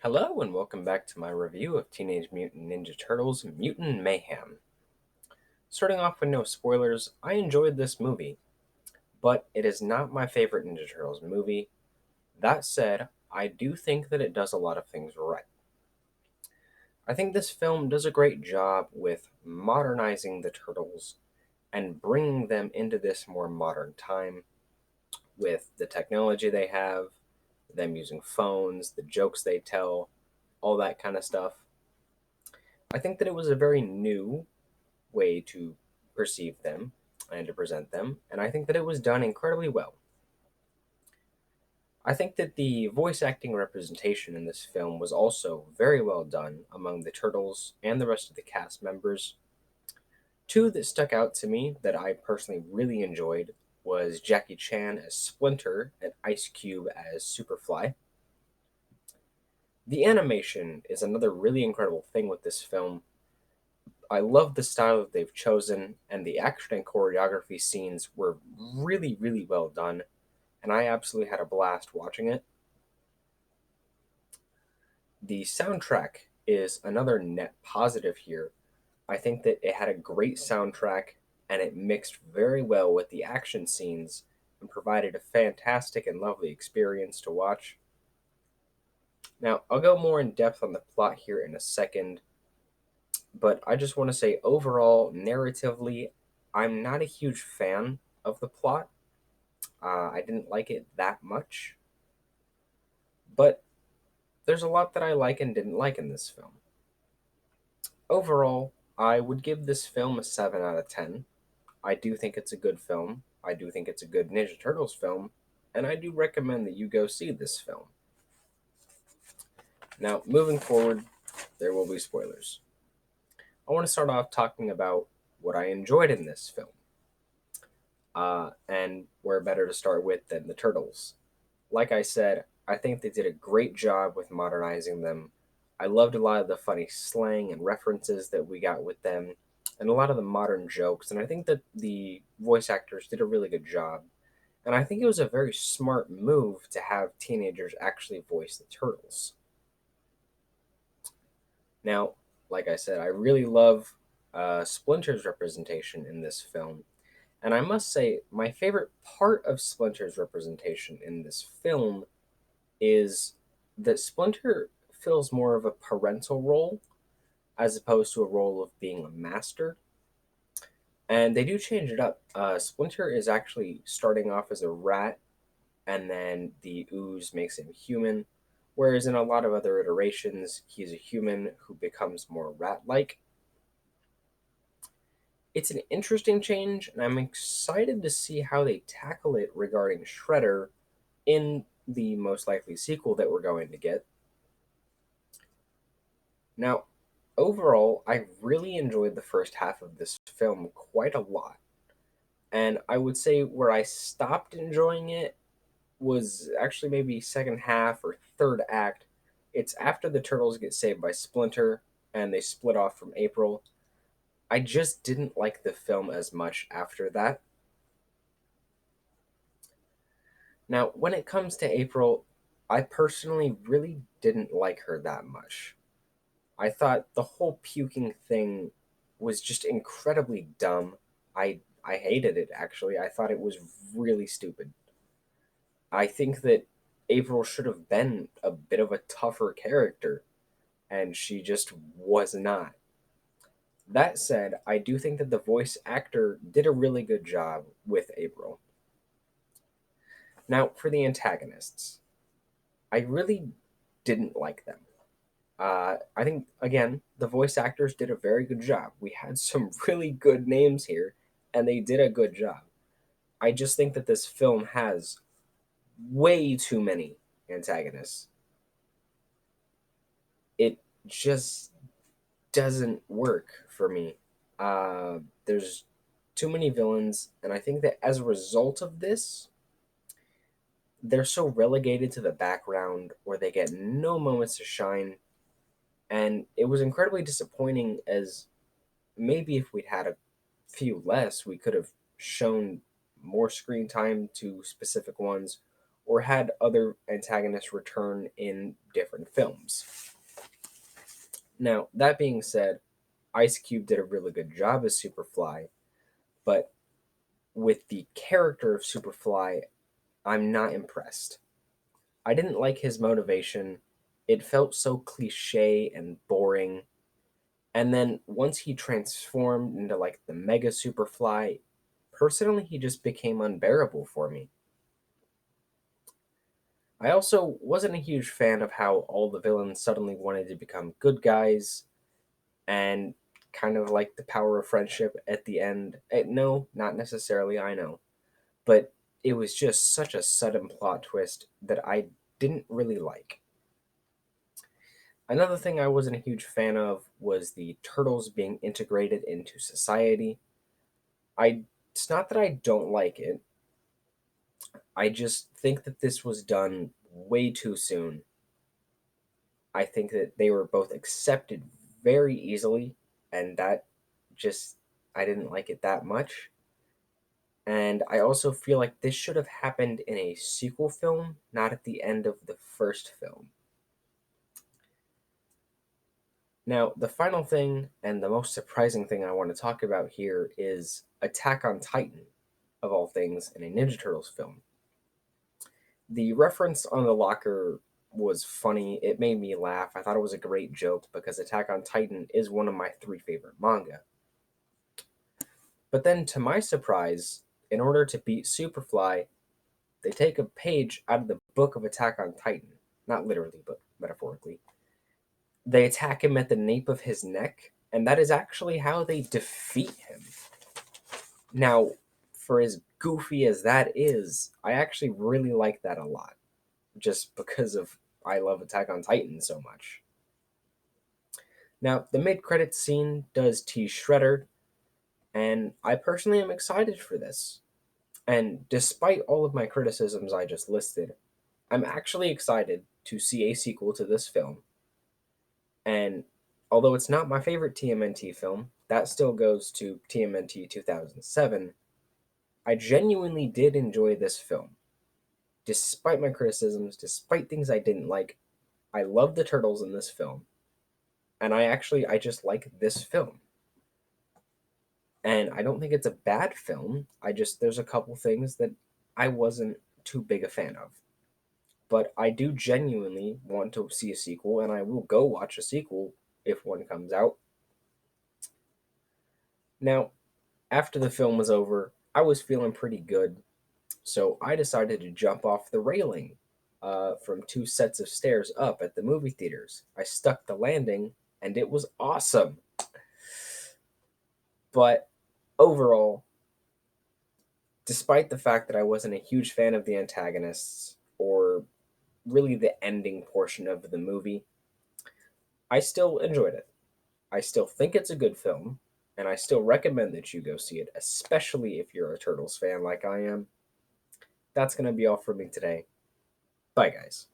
Hello and welcome back to my review of Teenage Mutant Ninja Turtles Mutant Mayhem. Starting off with no spoilers, I enjoyed this movie, but it is not my favorite Ninja Turtles movie. That said, I do think that it does a lot of things right. I think this film does a great job with modernizing the Turtles and bringing them into this more modern time with the technology they have, them using phones, the jokes they tell, all that kind of stuff. I think that it was a very new way to perceive them and to present them, and I think that it was done incredibly well. I think that the voice acting representation in this film was also very well done among the Turtles and the rest of the cast members. Two that stuck out to me that I personally really enjoyed was Jackie Chan as Splinter and Ice Cube as Superfly. The animation is another really incredible thing with this film. I love the style that they've chosen, and the action and choreography scenes were really, really well done, and I absolutely had a blast watching it. The soundtrack is another net positive here. I think that it had a great soundtrack, and it mixed very well with the action scenes and provided a fantastic and lovely experience to watch. Now, I'll go more in depth on the plot here in a second, but I just want to say overall, narratively, I'm not a huge fan of the plot. I didn't like it that much, but there's a lot that I like and didn't like in this film. Overall, I would give this film a 7 out of 10. I do think it's a good film. I do think it's a good Ninja Turtles film, and I do recommend that you go see this film. Now, moving forward, there will be spoilers. I want to start off talking about what I enjoyed in this film. And where better to start with than the Turtles? Like I said, I think they did a great job with modernizing them. I loved a lot of the funny slang and references that we got with them, and a lot of the modern jokes, and I think that the voice actors did a really good job. And I think it was a very smart move to have teenagers actually voice the Turtles. Now, like I said, I really love Splinter's representation in this film. And I must say, my favorite part of Splinter's representation in this film is that Splinter fills more of a parental role as opposed to a role of being a master. And they do change it up. Splinter is actually starting off as a rat, and then the ooze makes him human. Whereas in a lot of other iterations, he's a human who becomes more rat like. It's an interesting change, and I'm excited to see how they tackle it regarding Shredder in the most likely sequel that we're going to get. Now, overall, I really enjoyed the first half of this film quite a lot. And I would say where I stopped enjoying it was actually maybe second half or third act. It's after the turtles get saved by Splinter and they split off from April. I just didn't like the film as much after that. Now, when it comes to April, I personally really didn't like her that much. I thought the whole puking thing was just incredibly dumb. I hated it actually. I thought it was really stupid. I think that April should have been a bit of a tougher character, and she just was not. That said, I do think that the voice actor did a really good job with April. Now, for the antagonists, I really didn't like them. I think, again, the voice actors did a very good job. We had some really good names here, and they did a good job. I just think that this film has way too many antagonists. It just doesn't work for me. There's too many villains, and I think that as a result of this, they're so relegated to the background where they get no moments to shine. And it was incredibly disappointing, as maybe if we'd had a few less, we could have shown more screen time to specific ones, or had other antagonists return in different films. Now, that being said, Ice Cube did a really good job as Superfly, but with the character of Superfly, I'm not impressed. I didn't like his motivation. It felt so cliche and boring. And then once he transformed into like the Mega Superfly, personally, he just became unbearable for me. I also wasn't a huge fan of how all the villains suddenly wanted to become good guys and kind of like the power of friendship at the end. No, not necessarily, I know. But it was just such a sudden plot twist that I didn't really like. Another thing I wasn't a huge fan of was the turtles being integrated into society. I it's not that I don't like it. I just think that this was done way too soon. I think that they were both accepted very easily, and that just I didn't like it that much. And I also feel like this should have happened in a sequel film, not at the end of the first film. Now, the final thing and the most surprising thing I want to talk about here is Attack on Titan, of all things, in a Ninja Turtles film. The reference on the locker was funny. It made me laugh. I thought it was a great joke because Attack on Titan is one of my three favorite manga. But then, to my surprise, in order to beat Superfly, they take a page out of the book of Attack on Titan. Not literally, but metaphorically. They attack him at the nape of his neck, and that is actually how they defeat him. Now, for as goofy as that is, I actually really like that a lot, just because of I love Attack on Titan so much. Now, the mid-credits scene does tease Shredder, and I personally am excited for this. And despite all of my criticisms I just listed, I'm actually excited to see a sequel to this film. And although it's not my favorite TMNT film, that still goes to TMNT 2007. I genuinely did enjoy this film. Despite my criticisms, despite things I didn't like, I love the turtles in this film. And I just like this film. And I don't think it's a bad film. There's a couple things that I wasn't too big a fan of. But I do genuinely want to see a sequel, and I will go watch a sequel if one comes out. Now, after the film was over, I was feeling pretty good, so I decided to jump off the railing from two sets of stairs up at the movie theaters. I stuck the landing, and it was awesome. But overall, despite the fact that I wasn't a huge fan of the antagonists or really the ending portion of the movie, I still enjoyed it. I still think it's a good film, and I still recommend that you go see it, especially if you're a Turtles fan like I am. That's going to be all for me today. Bye, guys.